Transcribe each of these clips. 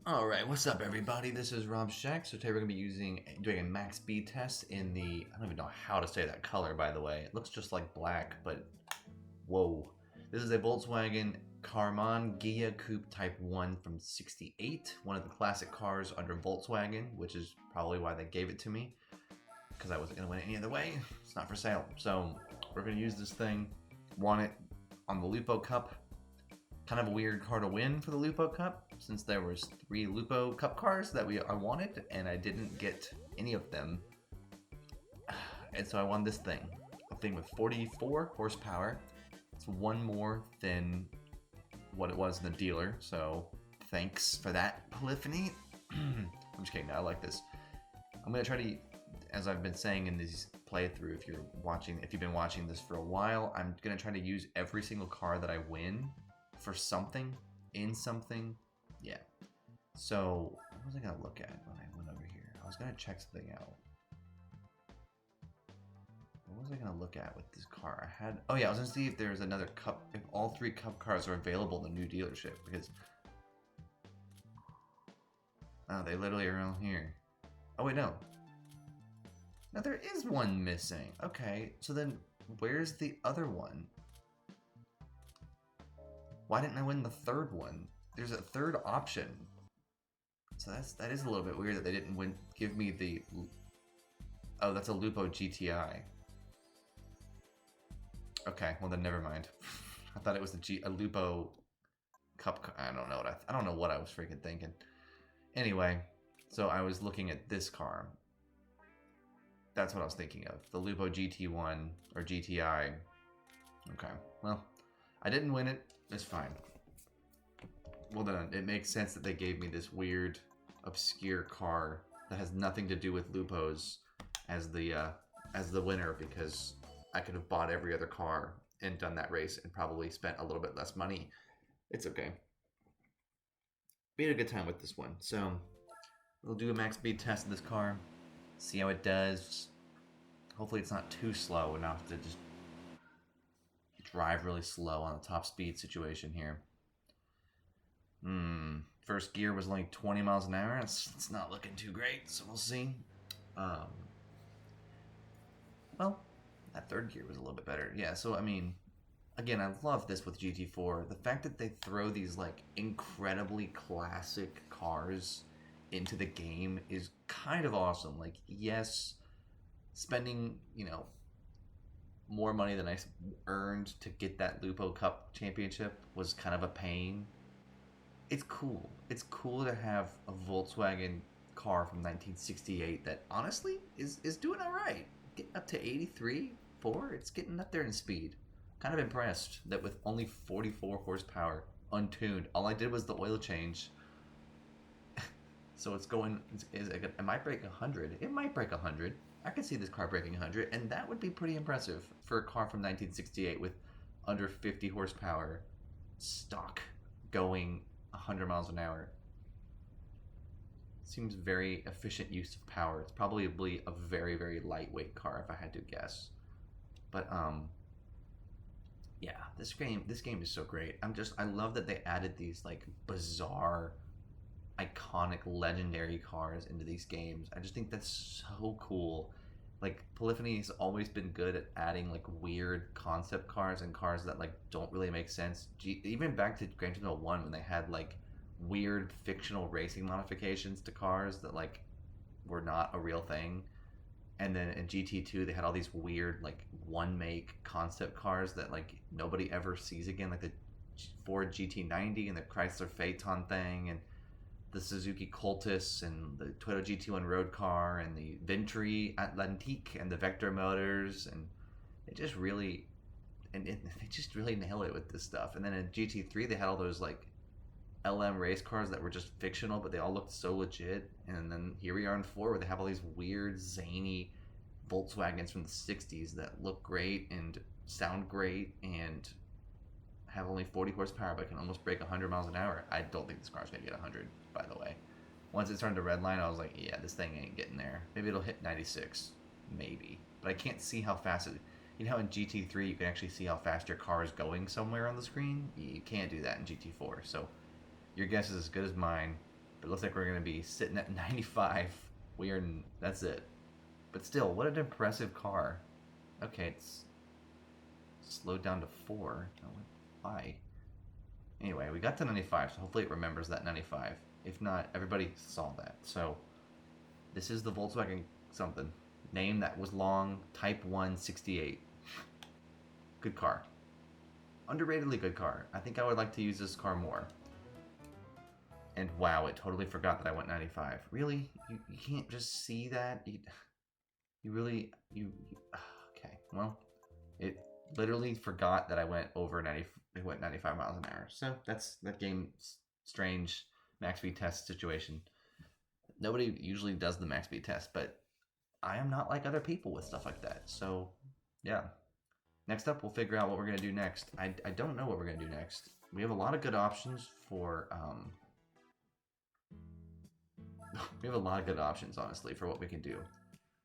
All right, what's up, everybody? This is Rob Shack. So today we're gonna be doing a max speed test in the I don't even know how to say that color, by the way. It looks just like black, but whoa. This is a Volkswagen Karmann Ghia Coupe Type 1 from '68, one of the classic cars under Volkswagen, which is probably why they gave it to me, because I wasn't gonna win it any other way. It's not for sale. So we're gonna use this thing. Won it on the Lupo Cup. Kind of a weird car to win for the Lupo Cup, since there was 3 Lupo Cup cars that I wanted, and I didn't get any of them. And so I won this thing. A thing with 44 horsepower. It's one more than what it was in the dealer, so thanks for that, Polyphony. I'm just kidding, I like this. I'm gonna try to, as I've been saying in these playthrough, if you've been watching this for a while, I'm gonna try to use every single car that I win for something, in something, yeah. So, what was I gonna look at when I went over here? I was gonna check something out. What was I gonna look at with this car? I was gonna see if there's another cup, if all 3 cup cars are available in the new dealership, because, oh, they literally are all here. Oh wait, no. No, there is one missing. Okay, so then where's the other one? Why didn't I win the third one? There's a third option. So that is a little bit weird that they didn't give me the... Oh, that's a Lupo GTI. Okay, well then never mind. I thought it was a Lupo Cup. I don't know what I was freaking thinking. Anyway, so I was looking at this car. That's what I was thinking of. The Lupo GT1 or GTI. Okay, well, I didn't win it. It's fine. Well then, it makes sense that they gave me this weird, obscure car that has nothing to do with Lupos as the winner, because I could have bought every other car and done that race and probably spent a little bit less money. It's okay. We had a good time with this one. So we'll do a max speed test of this car, see how it does. Hopefully it's not too slow enough to just drive really slow on a top speed situation here. First gear was only 20 miles an hour. It's not looking too great, so we'll see. Well, that third gear was a little bit better. Yeah, so I mean, again, I love this with GT4. The fact that they throw these like incredibly classic cars into the game is kind of awesome. Like, yes, spending, more money than I earned to get that Lupo Cup championship was kind of a pain. It's cool. It's cool to have a Volkswagen car from 1968 that honestly is doing all right. Getting up to 83, 4. It's getting up there in speed. Kind of impressed that with only 44 horsepower, untuned, all I did was the oil change. So it's going. It might break 100. It might break 100. I could see this car breaking 100, and that would be pretty impressive for a car from 1968 with under 50 horsepower, stock, going 100 miles an hour. Seems very efficient use of power. It's probably a very, very lightweight car if I had to guess. But yeah, this game is so great. I love that they added these like bizarre, iconic, legendary cars into these games. I just think that's so cool. Like, Polyphony has always been good at adding like weird concept cars and cars that like don't really make sense. Even back to Gran Turismo 1 when they had like weird fictional racing modifications to cars that like were not a real thing. And then in GT2 they had all these weird like one make concept cars that like nobody ever sees again, like the Ford GT90 and the Chrysler Phaeton thing, and the Suzuki Cultus and the Toyota GT1 road car and the Venturi Atlantique and the Vector motors, and they just really nail it with this stuff. And then in GT3 they had all those like LM race cars that were just fictional, but they all looked so legit. And then here we are in 4 where they have all these weird zany Volkswagens from the 60s that look great and sound great and have only 40 horsepower but can almost break 100 miles an hour. I don't think this car's gonna get 100, by the way. Once it started to redline, I was like, yeah, this thing ain't getting there. Maybe it'll hit 96, maybe. But I can't see how fast it... You know how in GT3 you can actually see how fast your car is going somewhere on the screen? You can't do that in GT4, so your guess is as good as mine. But it looks like we're going to be sitting at 95. That's it. But still, what an impressive car. Okay, it's slowed down to 4. Why? Anyway, we got to 95, so hopefully it remembers that 95. If not, everybody saw that. So, this is the Volkswagen something. Name that was long, Type-1 68. Good car. Underratedly good car. I think I would like to use this car more. And wow, it totally forgot that I went 95. Really? You can't just see that? Okay. Well, it literally forgot that I went over 90. It went 95 miles an hour. So that's that game's strange max speed test situation. Nobody usually does the max speed test, but I am not like other people with stuff like that. So yeah. Next up, we'll figure out what we're going to do next. I don't know what we're going to do next. We have a lot of good options for... we have a lot of good options, honestly, for what we can do.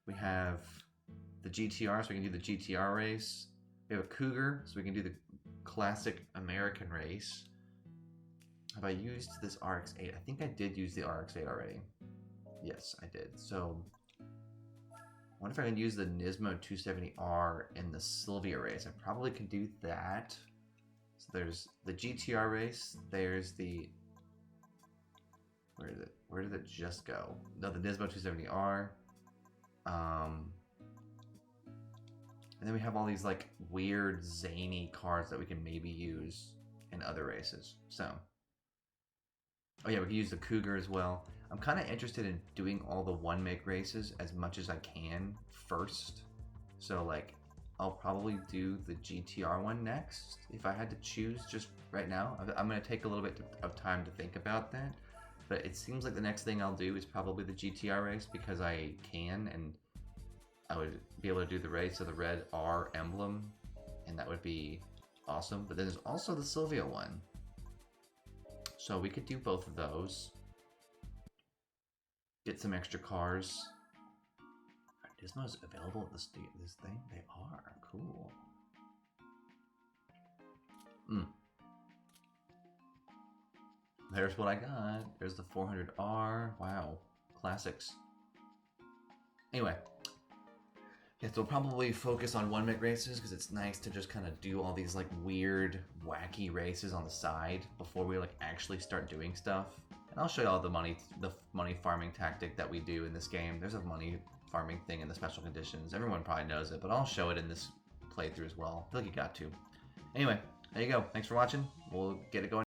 We have the GTR, so we can do the GTR race. We have a Cougar, so we can do the classic American race. Have I used this RX-8? I think I did use the RX-8 already. Yes, I did. So... I wonder if I can use the Nismo 270R in the Sylvia race. I probably can do that. So there's the GTR race. There's the... Where is it? Where did it just go? No, the Nismo 270R. And then we have all these like weird zany cars that we can maybe use in other races. So... Oh yeah, we can use the Cougar as well. I'm kind of interested in doing all the one-make races as much as I can first. So, like, I'll probably do the GTR one next if I had to choose just right now. I'm going to take a little bit of time to think about that. But it seems like the next thing I'll do is probably the GTR race because I can, and I would be able to do the race of the red R emblem, and that would be awesome. But then there's also the Sylvia one. So we could do both of those. Get some extra cars. Are Nismos available at this thing? They are. Cool. There's what I got. There's the 400R. Wow. Classics. Anyway. Yeah, so we'll probably focus on one-make races because it's nice to just kind of do all these like weird, wacky races on the side before we like actually start doing stuff. And I'll show you all the money farming tactic that we do in this game. There's a money farming thing in the special conditions. Everyone probably knows it, but I'll show it in this playthrough as well. I feel like you got to. Anyway, there you go. Thanks for watching. We'll get it going.